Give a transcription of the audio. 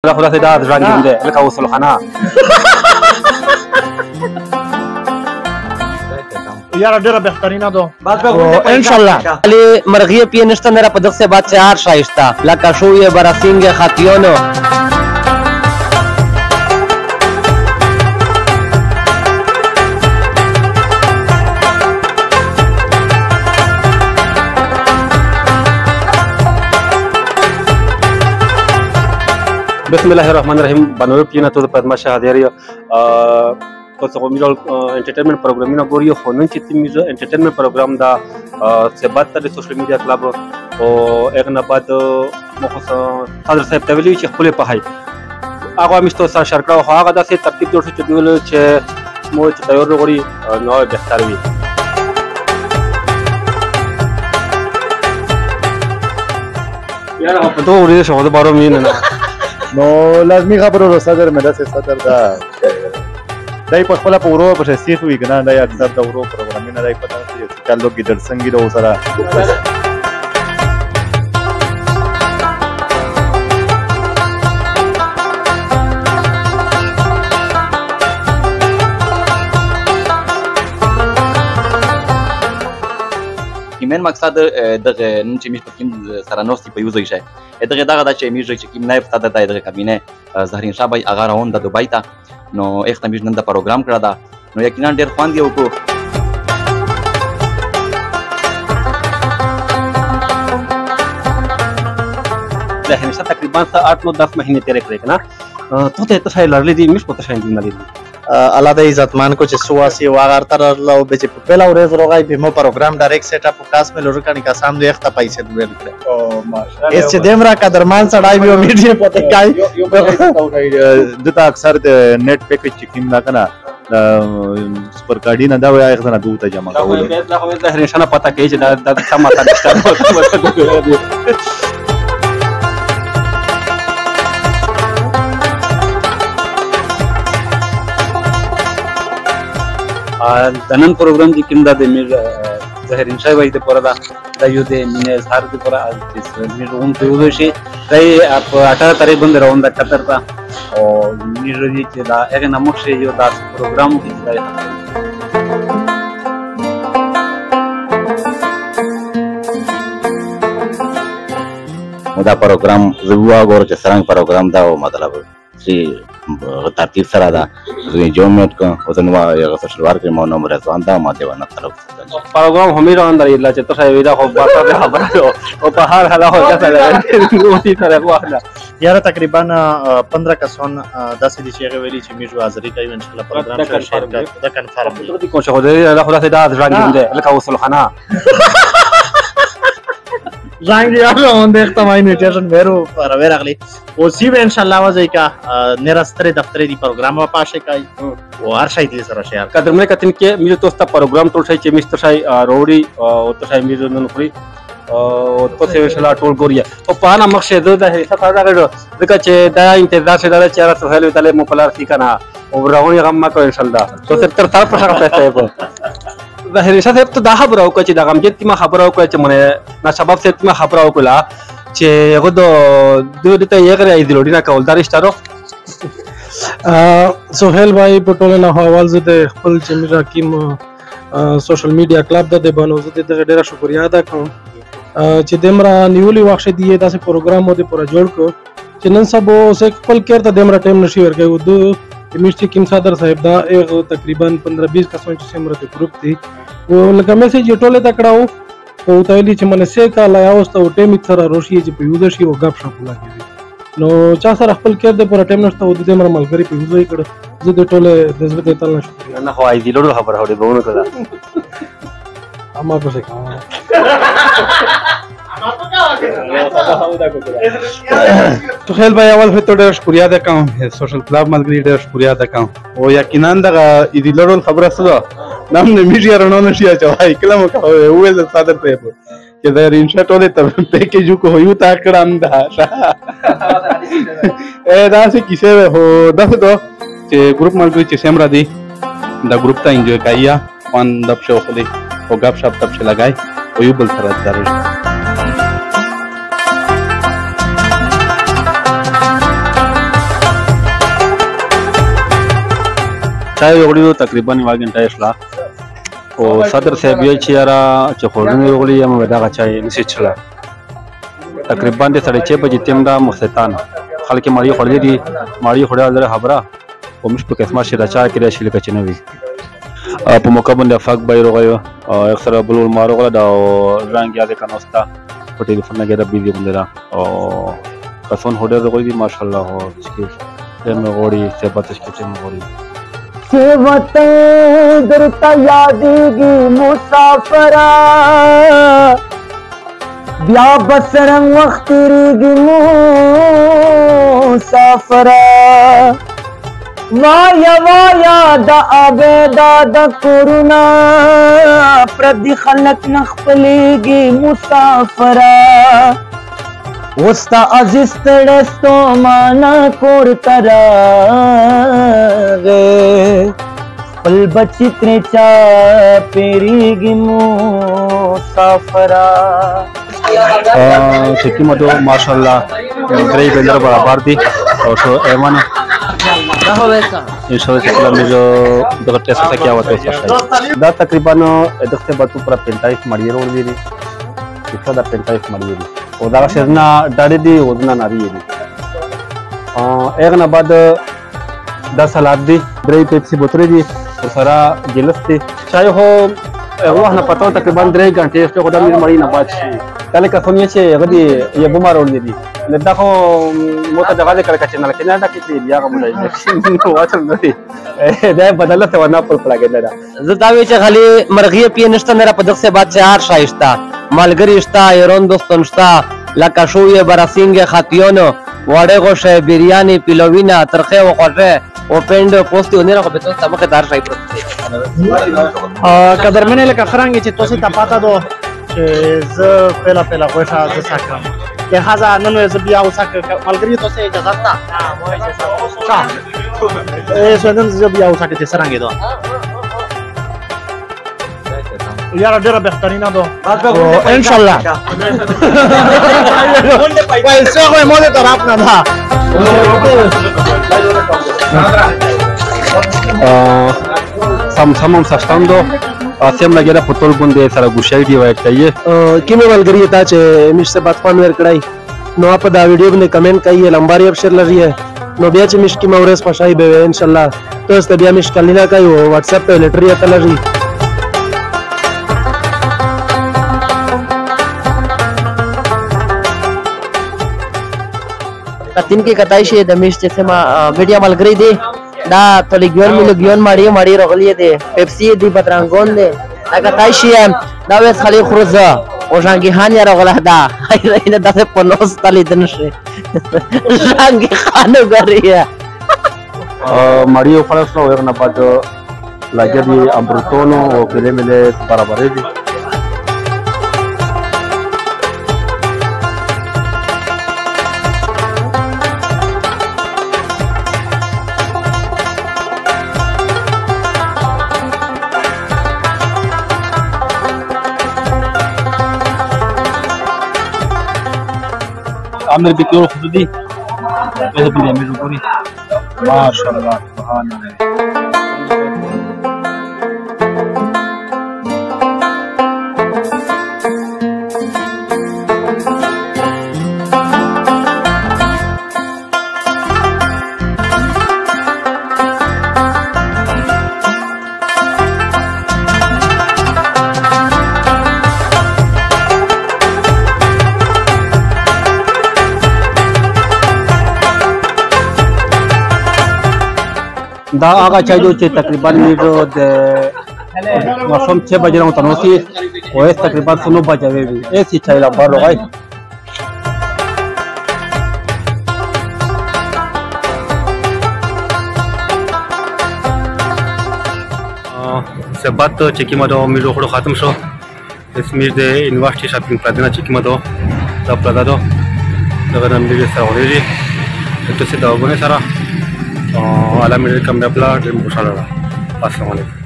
لا خلاص ده رنگین ده لکه وصل خانه یار ډیره بهترینه ده ان شاء الله علی مرغی پیانیستا میرا په دغه بعد چار شایسته لکه شوی براسینګ خاتیونو بسم الله الرحمن الرحیم بنوی پینا تو پدما شهادیری کوڅه میرو انټرټینمنټ پروګرامینګ ګوري خو نن چې میرو انټرټینمنټ پروګرام دا ثبات تر سوشل میډیا کلب او اغه بعد مخص صدر صاحب ته ویلي چې خپل په هاي هغه مشته سره شرکت خو هغه داسې ترتیب جوړ شو چې ویل چې مو چې تیار غوري نو بهتر وي یاره په دوه ورځې شو د بارو مين نه نو لازمي خبرو صدر مې داسې صدر دا دای په خپل په ورو په سیخ وی کنه دای اکثر د ورو پروګرامینګ دای پته چې کالو کې درسنګي د سره مین مقصد دغه نن چې موږ په کوم سره نوستي په یوځای شي دغه دا چې موږ چې کوم نایب ستاده دغه کابینه زهرین شاه بای اغه راوند د دوبای ته نو اخته موږ نن د پروګرام کړه دا نو یقینا ډیر خوند یو کو د همیشه تقریبا 8-9-10 مهینې تیرې کړې کنه ته ته څه لرلې دي مش پته شاین نه لیدل الله د عزتمان کو چې سواسی واغار تر لو به چې په پهلا ورځ روغای به مو پروګرام ډایرکټ سیټ اپ کاس مې لور کړي کا سام دوی اخته پیسې ورل کړ او ماشاءالله اس چې دمرا قدرمان سړای به میډیا پته کای دته اکثر د نیټ پیکج چې کیم نه کنه سپر کارډی نه دا وای اخته نه دوته جمع کول دا خو د هرشنه پته کوي چې دا سماته نشته د نن پروګرام کې کوم د میر زهرین شای وای د پوره دا یو د مینه اظهار د پوره چې میر اون ته یو شي دای په 18 تاریخ باندې روان د قطر ته او میر دې چې دا هغه نمک شي یو دا پروګرام کې ځای دا پروګرام زووا ګور چې څنګه پروګرام دا مطلب چې ترتیب سره دا جوړمټ کو او نو یو څه شلوار کې مو نو مرزوان دا ما دیوانه طرف پروګرام همیر اندر الا چې تاسو ویدا خو باسه به خبره او په هر حال هو ځکه نوتی سره واخله یاره تقریبا 15 کسان داسې دي چې هغه ویلي چې میږو حاضرې کوي ان شاء الله پروګرام سره شریک دا کنفرم دي کوم څه خو دا خلاص دا رنگین ده لکه وصل خانه رنگ یاره اون دیکھتا مائی نیوٹریشن ویرو راویر اگلی او سی و انشاءاللہ وځي کا نرستره دفتر دی پروګرام وا پاشه کوي او هر شي دې سره شیر قدر مې کتن کې مې توستا پروګرام ټول شي چې مستر شي روړي او ته شي مې نن خوري او په څه وشلا ټول ګوریا او په انا مقصد ده هیڅ فائدہ غړو ځکه چې دا انتظار شي دا چې راځي سهیل تعالی مو پلار کی کنه او راغونی غم ما کو ان شاء الله تو تر طرف څخه پیسې په ظاهر صاحب ته دا خبره وکړه چې دا غمجن ما خبره وکړه چې مونږ نه سبب څه ما خبره وکړه چې هغه د ته یې غره ایدلوډی نه کول دا رښتیا سہیل بھائی پټول نه حوال زده خپل چې میرا کیم سوشل میډیا کلب د بانو زده ډیره شکریا ادا کوم چې دمرا نیولي واخښ دی داسې پروګرام مو دې پورا جوړ کو چې نن سبا اوس خپل کېر ته دمرا ټیم نشي ورکوي د میشتي کیم صدر صاحب دا تقریبا 15-20 کسان چې سمرته ګروپ دی او لکه میسج ټوله تکړاو او تایلی چې منه سه کاله یاوست او ټیم سره روشي چې په یوزر شي او غب شپ لاګي نو چا سره خپل کېر د پر ټیم نشته او د دې مر ملګری په یوزر کړه زه د ټوله د زړه ته تل نشم نه خو ایدی لورو خبر هوډه بونه کړه اما په څه کوم تو خیل بھائی اول فی تو ډیر شکریا ادا کوم سوشل کلب ملګری ډیر شکریا ادا کوم او یقینا دغه ایدی لرول خبره سره نام نه میډیا رڼا نشي اچوای کله مو ویل صادر ته چې دا رینشا ټوله ته پیکیج کو یو تا کړم دا دا څه کیسه هو دغه چې ګروپ ملګری چې سم را دي دا ګروپ ته انجوای کایا وان دب شو خو دې او غب شپ تب څه لګای او یو بل سره درځي چای وغړي تقریبا یو غنټه شلا او صدر صاحب یې چې را چې خورنه وغړي یم دغه چای نشي چلا تقریبا د 6:30 بجې تیم دا مختتان خلک مړی خورلې دي مړی خورل لري خبره او مش په قسمه شي راچا کړی شي لکه چنوي په موقع باندې افاق بای روغیو اکثر بلول ماروغه دا رنگ یاد کنوستا په ټلیفون کې دا بيدی باندې او کسون هډر روغی دي ماشاءالله او چې تم غوړي څه پاتش کې تم غوړي چې وطن درته یادېږي مسافره بیا بسرنګ وخت تېرېږي مسافره وایا وایا د عبیدا د کورونه پردي خلک نه خپلېږي مسافره اوس تا عزیز تړی ستومانه کور ته راغی خپل بچي ترې چاپېرېږي مسافره چې کومه دو ماشاءالله درې بندر برابر دي او شو ایمانه انشاءالله چې کله موږ دغه ټیسټ ته کیا وته دا تقریبا دغه باتو پر 45 مړی ورو دي چې دا 45 مړی دي او دا شرنا ډاډې دي او دنا ناری دي اغه نه بعد 10 سلاد دي درې پیپسي بوتل دي او سره جلس دي چای هو هغه نه پتاو تقریبا 3 غنټې ته خدای مې مړی نه باد شي کله که څنګه چې هغه دي یو بمار ورل دي دا خو موته دغه کړه چې نه کنه دا کې بیا غو ملای نو واټل نه دي دا بدلته ونه پر پلاګه نه زه دا وی چې خالي مرغیه پی نشته نه په دغه بعد چار شایسته مالګری شتا ایرون دوستون شتا لکه شوې براسینګ خاتیونو وړه غوشه بریاني پیلوینا ترخه وخوټه او پند پوسټ ونیره په تاسو تمکه دار شای پر قدرمنه لکه خرانګ چې تاسو ته پاته دو چې زه پهلا غوښه ز ساکم لہذا نن زه بیا وساک ملګری تاسو اجازه تا مو اجازه تا سنن زه بیا وساک چې سرانګې دو یاره ډیره بهترینه ده ان شاء الله پیسې خو مو ته طرف نه ده سم سستاندو اسیم لګره په ټول باندې سره ګوشای دی وایي کوي کیمه ملګری ته چې مش سے بات پان ور کړای نو په دا ویډیو باندې کمنټ کوي لمباري ابشر لري نو بیا چې مش کی مورس پښای به ان شاء الله تاسو بیا مش کلینا کوي واتس اپ په لټری ته لري تین کې کتای شي د میش چې ما میډیا ملګری دی دا تلیګون ماړي رغلی دی پیپسي دی پترانګون دی دا کتای شي دا وس خلی خروزه او ژانګي خان یې رغله دا نه داسې په نوس تلې دنشه ژانګي خان وګوریا ماړي خلاص نو ورنه بعد لاګي امبرتونو او کله مله برابر دي عامر بكير خدودي هذا بلي عامر بوري ما شاء الله سبحان الله دا هغه چای جو چې تقریبا میرو د موسم 6 بجې راو تنوسی او اس تقریبا 9 بجې وی ایسی چای لا بار راغی سبات چې کیمه دا میرو خړو ختم شو اسمیر د یونیورسيټي شاپینګ پلاتینا چې کیمه دا پلاتادو دا نن دې سره ورېږي ته څه دا وګورئ سره علامه کم بلا ډېر خوشاله ده. السلام علیکم.